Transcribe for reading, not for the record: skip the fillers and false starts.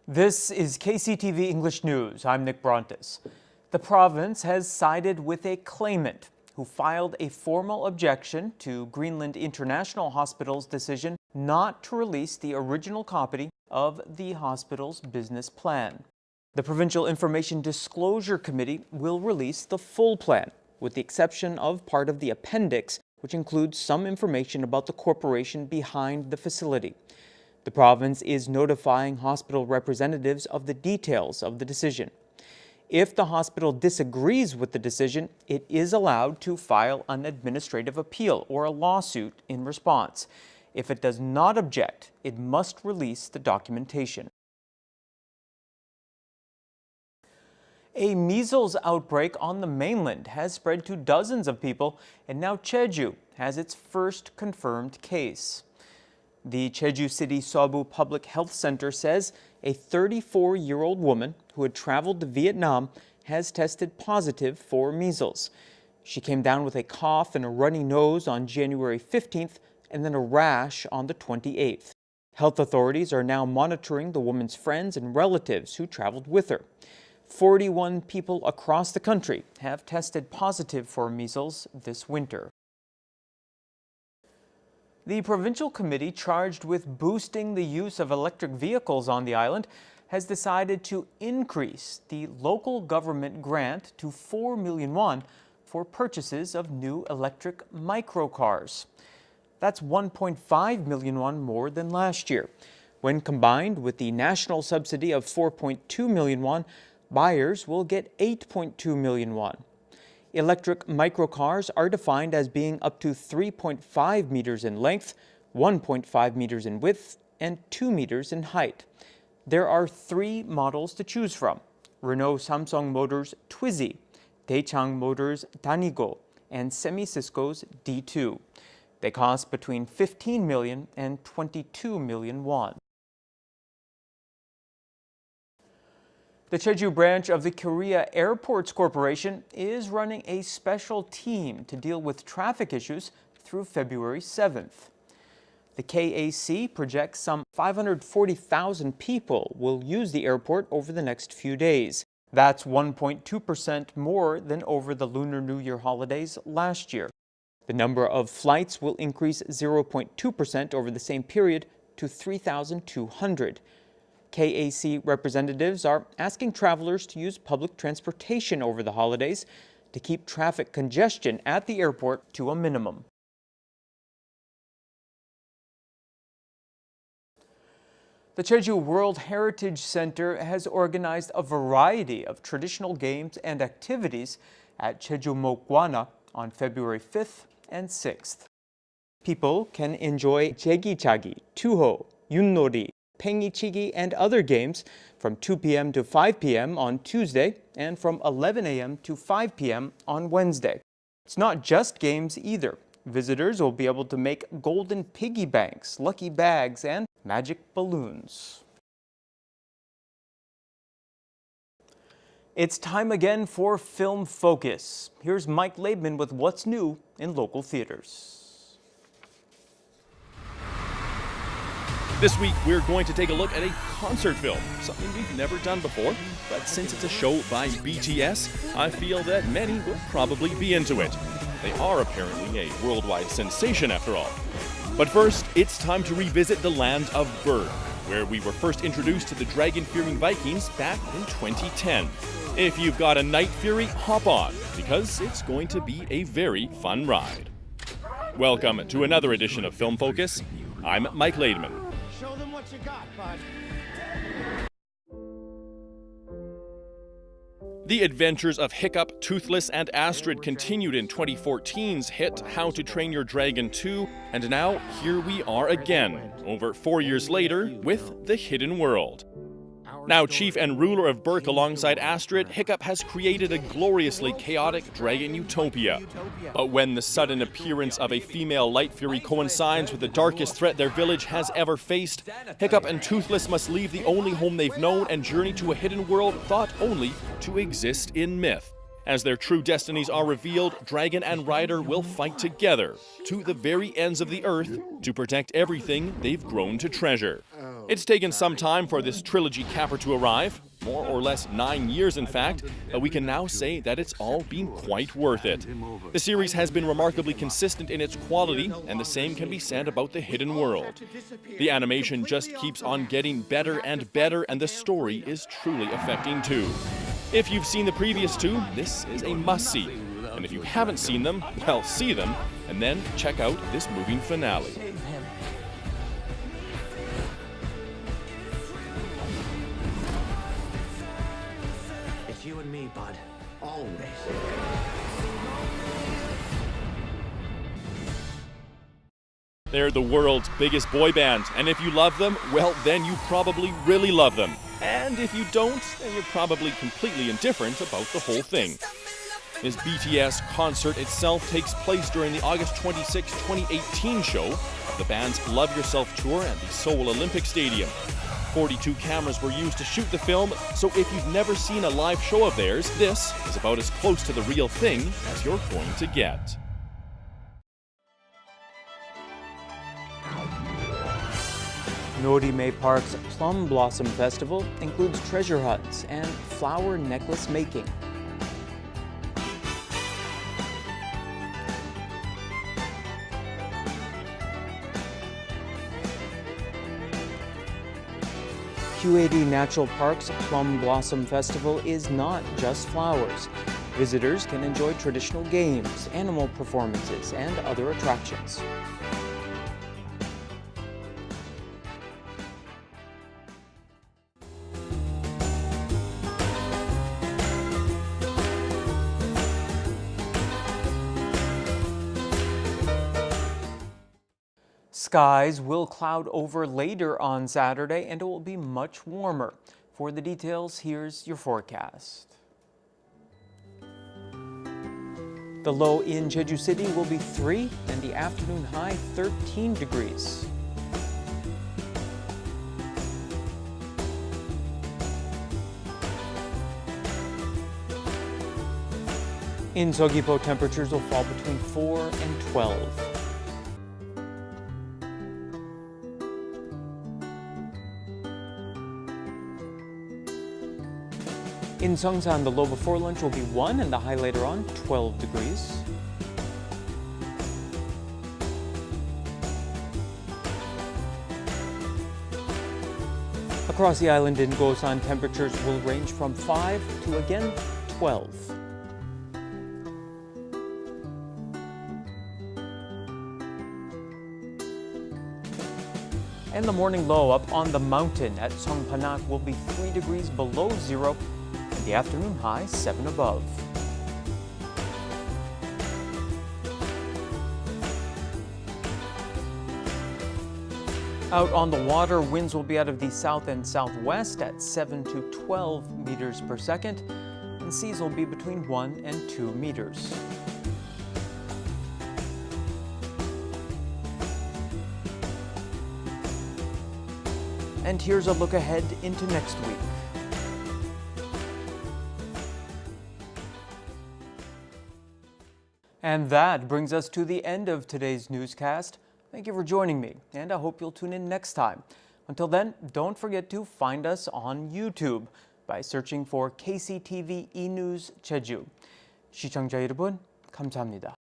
This is KCTV English News. I'm Nick Brontes. The province has sided with a claimant who filed a formal objection to Greenland International Hospital's decision not to release the original copy of the hospital's business plan. The Provincial Information Disclosure Committee will release the full plan, with the exception of part of the appendix, which includes some information about the corporation behind the facility. The province is notifying hospital representatives of the details of the decision. If the hospital disagrees with the decision, it is allowed to file an administrative appeal or a lawsuit in response. If it does not object, it must release the documentation. A measles outbreak on the mainland has spread to dozens of people, and now Jeju has its first confirmed case. The Jeju City Sobu Public Health Center says a 34-year-old woman who had traveled to Vietnam has tested positive for measles. She came down with a cough and a runny nose on January 15th and then a rash on the 28th. Health authorities are now monitoring the woman's friends and relatives who traveled with her. 41 people across the country have tested positive for measles this winter. The provincial committee charged with boosting the use of electric vehicles on the island has decided to increase the local government grant to 4 million won for purchases of new electric microcars. That's 1.5 million won more than last year. When combined with the national subsidy of 4.2 million won, buyers will get 8.2 million won. Electric microcars are defined as being up to 3.5 meters in length, 1.5 meters in width, and 2 meters in height. There are 3 models to choose from: Renault Samsung Motors Twizy, Daechang Motors Danigo, and Semi-Cisco's D2. They cost between 15 million and 22 million won. The Jeju branch of the Korea Airports Corporation is running a special team to deal with traffic issues through February 7th. The KAC projects some 540,000 people will use the airport over the next few days. That's 1.2% more than over the Lunar New Year holidays last year. The number of flights will increase 0.2% over the same period to 3,200. KAC representatives are asking travelers to use public transportation over the holidays to keep traffic congestion at the airport to a minimum. The Jeju World Heritage Center has organized a variety of traditional games and activities at Jeju Mokwana on February 5th and 6th. People can enjoy jegichagi, tuho, yunnori, pengichigi, and other games from 2 p.m. to 5 p.m. on Tuesday and from 11 a.m. to 5 p.m. on Wednesday. It's not just games either. Visitors will be able to make golden piggy banks, lucky bags, and magic balloons. It's time again for Film Focus. Here's Mike Laidman with what's new in local theaters. This week, we're going to take a look at a concert film, something we've never done before, but since it's a show by BTS, I feel that many will probably be into it. They are apparently a worldwide sensation after all. But first, it's time to revisit the land of Berg, where we were first introduced to the dragon-fearing Vikings back in 2010. If you've got a Night Fury, hop on, because it's going to be a very fun ride. Welcome to another edition of Film Focus. I'm Mike Laidman. Show them what you got, bud. The adventures of Hiccup, Toothless, and Astrid continued in 2014's hit How to Train Your Dragon 2, and now here we are again, over 4 years later, with The Hidden World. Now chief and ruler of Berk alongside Astrid, Hiccup has created a gloriously chaotic dragon utopia. But when the sudden appearance of a female Light Fury coincides with the darkest threat their village has ever faced, Hiccup and Toothless must leave the only home they've known and journey to a hidden world thought only to exist in myth. As their true destinies are revealed, Dragon and Rider will fight together to the very ends of the earth to protect everything they've grown to treasure. Oh. It's taken some time for this trilogy capper to arrive, more or less 9 years in fact, but we can now say that it's all been quite worth it. The series has been remarkably consistent in its quality, and the same can be said about the hidden world. The animation just keeps on getting better, and the story is truly affecting too. If you've seen the previous two, this is a must-see. And if you haven't seen them, well, see them, and then check out this moving finale. It's you and me, bud. Always. They're the world's biggest boy band, and if you love them, well, then you probably really love them. And if you don't, then you're probably completely indifferent about the whole thing. This BTS concert itself takes place during the August 26, 2018 show of the band's Love Yourself tour at the Seoul Olympic Stadium. 42 cameras were used to shoot the film, so if you've never seen a live show of theirs, this is about as close to the real thing as you're going to get. Norime Park's Plum Blossom Festival includes treasure hunts and flower necklace making. Q80 Natural Park's Plum Blossom Festival is not just flowers. Visitors can enjoy traditional games, animal performances, and other attractions. Skies will cloud over later on Saturday, and it will be much warmer. For the details, here's your forecast. The low in Jeju City will be 3 and the afternoon high 13 degrees. In Seogwipo, temperatures will fall between 4 and 12. In Seongsan, the low before lunch will be 1 and the high later on 12 degrees. Across the island in Gosan, temperatures will range from 5 to again 12. And the morning low up on the mountain at Songpanak will be 3 degrees below zero. The afternoon high 7 above. Out on the water, winds will be out of the south and southwest at 7 to 12 meters per second, and seas will be between 1 and 2 meters. And here's a look ahead into next week. And that brings us to the end of today's newscast. Thank you for joining me, and I hope you'll tune in next time. Until then, don't forget to find us on YouTube by searching for KCTV E-News Jeju. 시청자 여러분, 감사합니다.